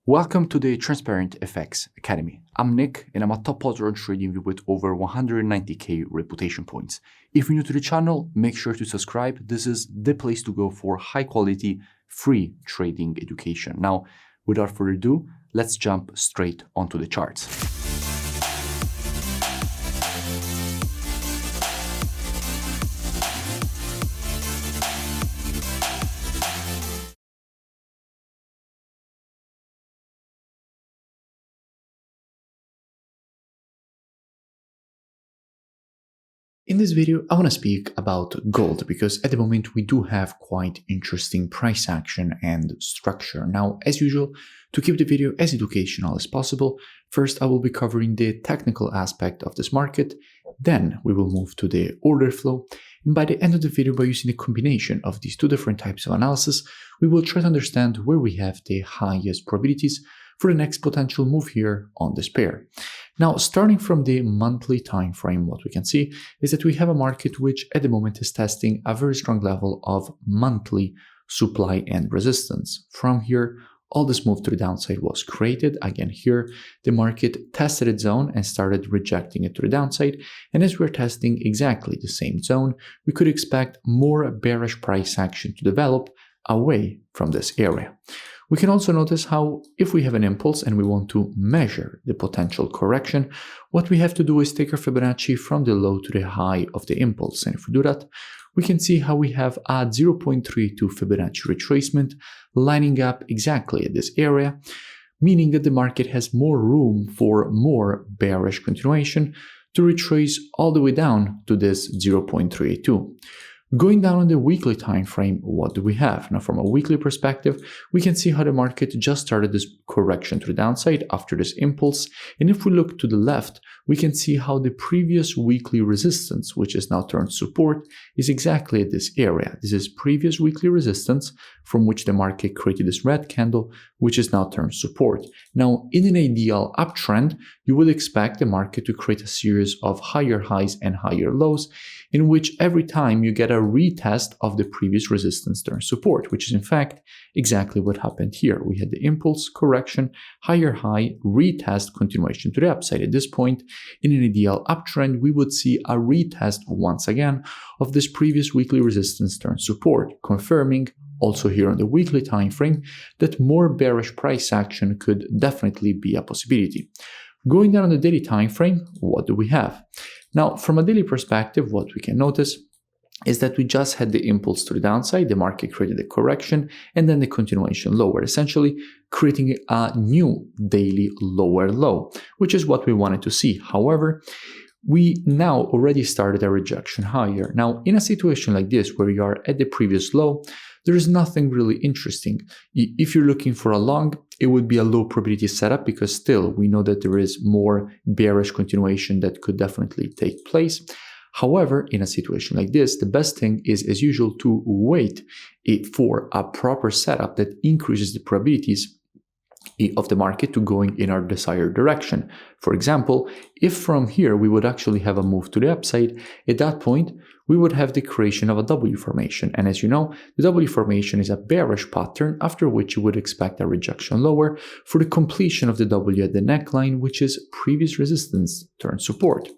Welcome to the Transparent FX Academy. I'm Nick and I'm a top potter on TradingView with over 190k reputation points. If you're new to the channel, make sure to subscribe. This is the place to go for high quality, free trading education. Now, without further ado, let's jump straight onto the charts. In this video, I want to speak about gold because at the moment we do have quite interesting price action and structure. Now, as usual, to keep the video as educational as possible, first I will be covering the technical aspect of this market, then we will move to the order flow, and by the end of the video, by using a combination of these two different types of analysis, we will try to understand where we have the highest probabilities for the next potential move here on this pair. Now, starting from the monthly time frame, what we can see is that we have a market which at the moment is testing a very strong level of monthly supply and resistance. From here, all this move to the downside was created. Again, here, the market tested its zone and started rejecting it to the downside. And as we're testing exactly the same zone, we could expect more bearish price action to develop away from this area. We can also notice how if we have an impulse and we want to measure the potential correction, what we have to do is take our Fibonacci from the low to the high of the impulse. And if we do that, we can see how we have a 0.32 Fibonacci retracement lining up exactly at this area, meaning that the market has more room for more bearish continuation to retrace all the way down to this 0.32. Going down on the weekly time frame, what do we have? Now, from a weekly perspective, we can see how the market just started this correction to the downside after this impulse. And if we look to the left, we can see how the previous weekly resistance, which is now turned support, is exactly at this area. This is previous weekly resistance from which the market created this red candle, which is now turned support. Now, in an ideal uptrend, you would expect the market to create a series of higher highs and higher lows, in which every time you get a retest of the previous resistance turns support, which is in fact exactly what happened here. We had the impulse, correction, higher high, retest, continuation to the upside. At this point, in an ideal uptrend, we would see a retest once again of this previous weekly resistance turn support, confirming also here on the weekly time frame that more bearish price action could definitely be a possibility. Going down on the daily time frame, what do we have? Now, from a daily perspective, what we can notice is that we just had the impulse to the downside, the market created a correction, and then the continuation lower, essentially creating a new daily lower low, which is what we wanted to see. However, we now already started a rejection higher. Now, in a situation like this, where you are at the previous low, there is nothing really interesting. If you're looking for a long, it would be a low probability setup because still we know that there is more bearish continuation that could definitely take place. However, in a situation like this, the best thing is, as usual, to wait for a proper setup that increases the probabilities of the market to going in our desired direction. For example, if from here we would actually have a move to the upside, at that point, we would have the creation of a W formation. And as you know, the W formation is a bearish pattern after which you would expect a rejection lower for the completion of the W at the neckline, which is previous resistance turn support.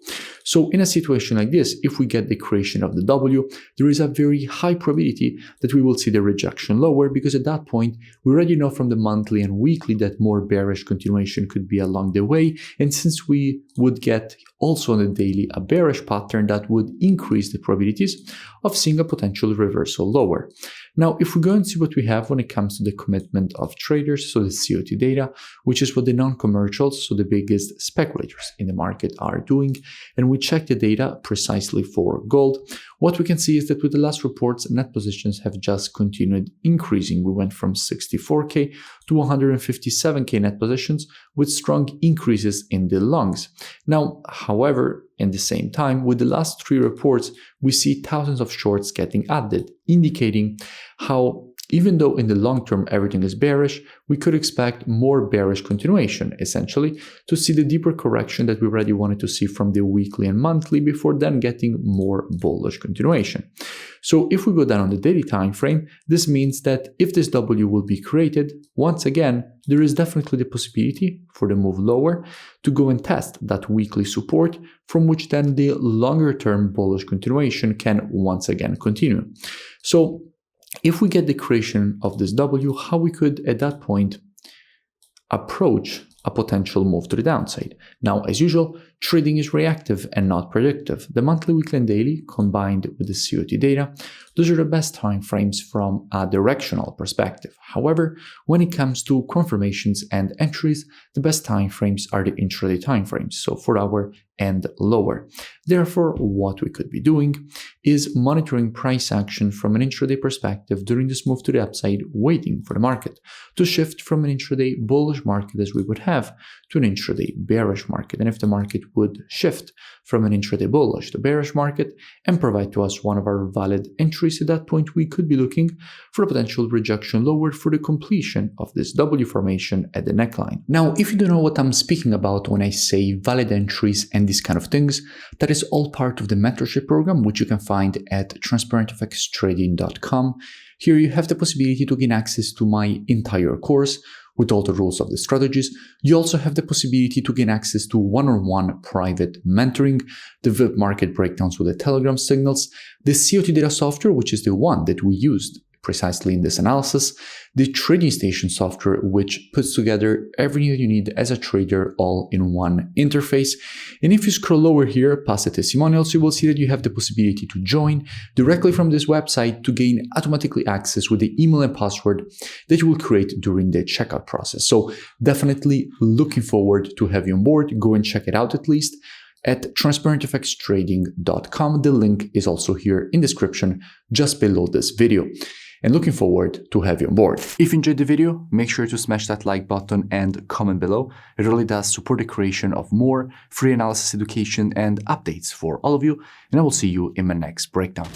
So in a situation like this, if we get the creation of the W, there is a very high probability that we will see the rejection lower because at that point, we already know from the monthly and weekly that more bearish continuation could be along the way. And since we would get also on the daily a bearish pattern, that would increase the probabilities of seeing a potential reversal lower. Now, if we go and see what we have when it comes to the commitment of traders, so the COT data, which is what the non-commercials, so the biggest speculators in the market are doing, and we check the data precisely for gold, what we can see is that with the last reports, net positions have just continued increasing. We went from 64k to 157k net positions with strong increases in the longs. Now, however, in the same time, with the last three reports, we see thousands of shorts getting added, indicating how even though in the long term everything is bearish, we could expect more bearish continuation, essentially, to see the deeper correction that we already wanted to see from the weekly and monthly before then getting more bullish continuation. So if we go down on the daily time frame, this means that if this W will be created, once again, there is definitely the possibility for the move lower to go and test that weekly support, from which then the longer term bullish continuation can once again continue. So if we get the creation of this W, how we could at that point approach a potential move to the downside. Now, as usual, trading is reactive and not predictive. The monthly, weekly, and daily, combined with the COT data, those are the best time frames from a directional perspective. However, when it comes to confirmations and entries, the best time frames are the intraday time frames, so 4 hour and lower. Therefore, what we could be doing is monitoring price action from an intraday perspective during this move to the upside, waiting for the market to shift from an intraday bullish market as we would have to an intraday bearish market. And if the market would shift from an intraday bullish to bearish market and provide to us one of our valid entries, at that point we could be looking for a potential rejection lower for the completion of this W formation at the neckline. Now, if you don't know what I'm speaking about when I say valid entries and these kind of things, that is all part of the mentorship program, which you can find at transparentfxtrading.com. Here you have the possibility to gain access to my entire course with all the rules of the strategies. You also have the possibility to gain access to one-on-one private mentoring, the VIP market breakdowns with the Telegram signals, the COT data software, which is the one that we used precisely in this analysis, the trading station software, which puts together everything that you need as a trader all in one interface. And if you scroll lower here past the testimonials, you will see that you have the possibility to join directly from this website to gain automatically access with the email and password that you will create during the checkout process. So definitely looking forward to have you on board. Go and check it out at least at transparentfxtrading.com. The link is also here in the description just below this video. And looking forward to have you on board. If you enjoyed the video, make sure to smash that like button and comment below. It really does support the creation of more free analysis education and updates for all of you. And I will see you in my next breakdown.